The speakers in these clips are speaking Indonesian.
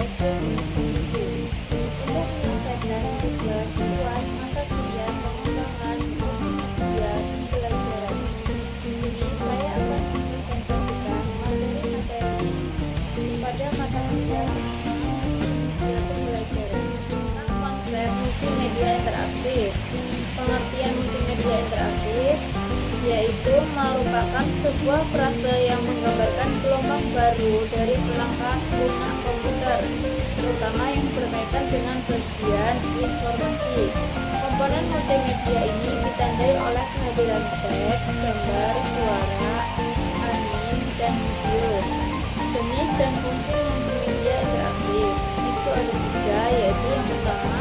ekspresi itu. Untuk menyelesaikan tugas luas mata kuliah pengembangan multimedia pembelajaran. Di sini saya akan mempresentasikan materi-materi pada mata kuliah multimedia pembelajaran tentang konsep multimedia interaktif. Pengertian multimedia interaktif yaitu merupakan sebuah frase yang menggambarkan gelombang baru dari pelanggan guna komputer, terutama yang berkaitan dengan bagian informasi. Komponen multimedia ini ditandai oleh kehadiran teks, gambar, suara, anim, dan video. Jenis dan fungsi multimedia interaktif itu ada tiga, yaitu yang pertama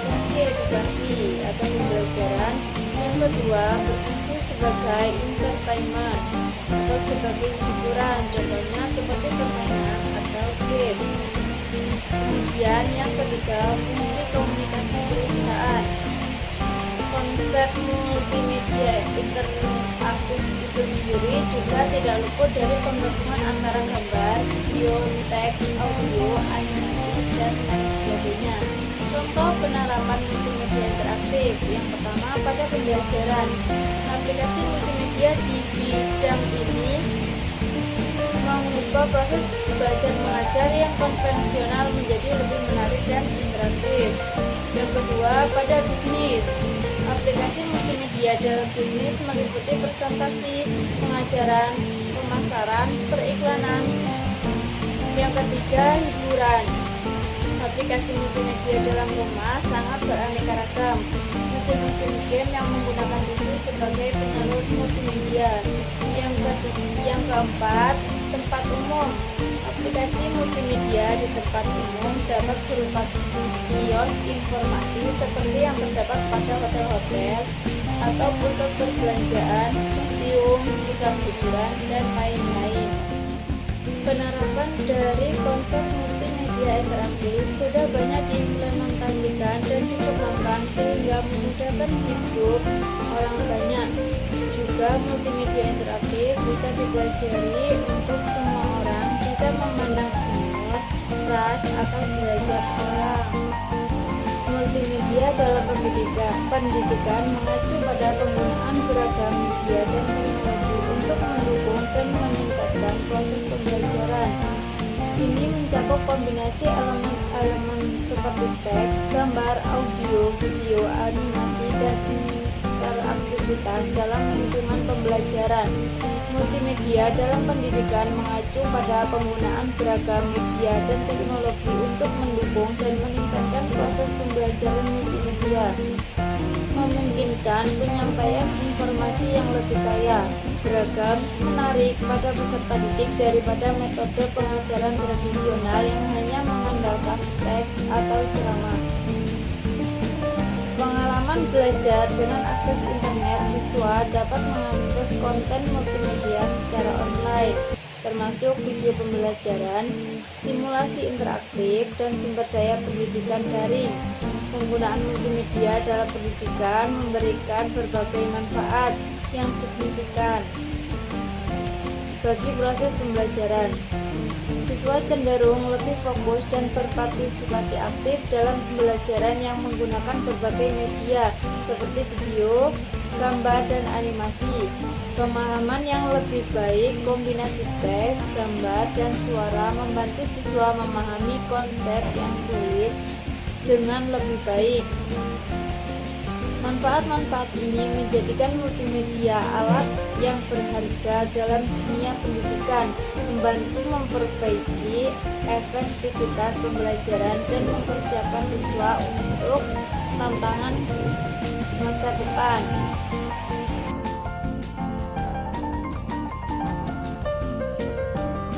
fungsi edukasi atau pembelajaran, yang kedua berfungsi sebagai entertainment atau sebagai hiburan, contohnya seperti permainan atau game. Kemudian yang ketiga fungsi komunikasi perusahaan. Konsep multimedia interaktif itu sendiri juga tidak luput dari penggabungan antara gambar, video, teks, audio, animasi, dan lain sebagainya. Contoh penerapan multimedia interaktif yang pertama pada pembelajaran. Aplikasi multimedia di bidang ini mengubah proses belajar mengajar yang konvensional menjadi lebih menarik dan interaktif. Yang kedua, pada bisnis. Aplikasi multimedia dalam bisnis meliputi presentasi, pengajaran, pemasaran, periklanan. Yang ketiga, hiburan. Aplikasi multimedia dalam rumah sangat beraneka ragam. Mesin-mesin game yang menggunakan TV sebagai penyalur multimedia. Yang keempat, tempat umum. Aplikasi multimedia di tempat umum dapat berupa kios informasi seperti yang terdapat pada hotel-hotel atau pusat perbelanjaan, museum, pusat hiburan, dan lain-lain. Penerapan dari konsep multimedia interaktif sudah banyak diimplementasikan dan dikembangkan sehingga memudahkan hidup orang banyak. Juga multimedia interaktif bisa dipelajari untuk semua orang, tidak memandang umur, ras, atau derajat orang. Multimedia dalam pendidikan mengacu pada penggunaan beragam media dan teknologi untuk mendukung dan meningkatkan proses pembelajaran. Ini mencakup kombinasi elemen-elemen seperti teks, gambar, audio, video, animasi, dan interaktivitas dalam lingkungan pembelajaran. Multimedia dalam pendidikan mengacu pada penggunaan beragam media dan teknologi untuk mendukung dan meningkatkan proses pembelajaran multimedia, memungkinkan penyampaian informasi yang lebih kaya, beragam, menarik pada peserta didik daripada metode pengajaran tradisional yang hanya mengandalkan teks atau ceramah. Pengalaman belajar dengan akses internet, siswa dapat mengakses konten multimedia secara online, termasuk video pembelajaran, simulasi interaktif, dan sumber daya pendidikan daring. Penggunaan multimedia dalam pendidikan memberikan berbagai manfaat yang signifikan bagi proses pembelajaran. Siswa cenderung lebih fokus dan berpartisipasi aktif dalam pembelajaran yang menggunakan berbagai media seperti video, gambar, dan animasi. Pemahaman yang lebih baik, kombinasi teks, gambar, dan suara membantu siswa memahami konsep yang sulit dengan lebih baik. Manfaat-manfaat ini menjadikan multimedia alat yang berharga dalam dunia pendidikan, membantu memperbaiki efektivitas pembelajaran dan mempersiapkan siswa untuk tantangan masa depan.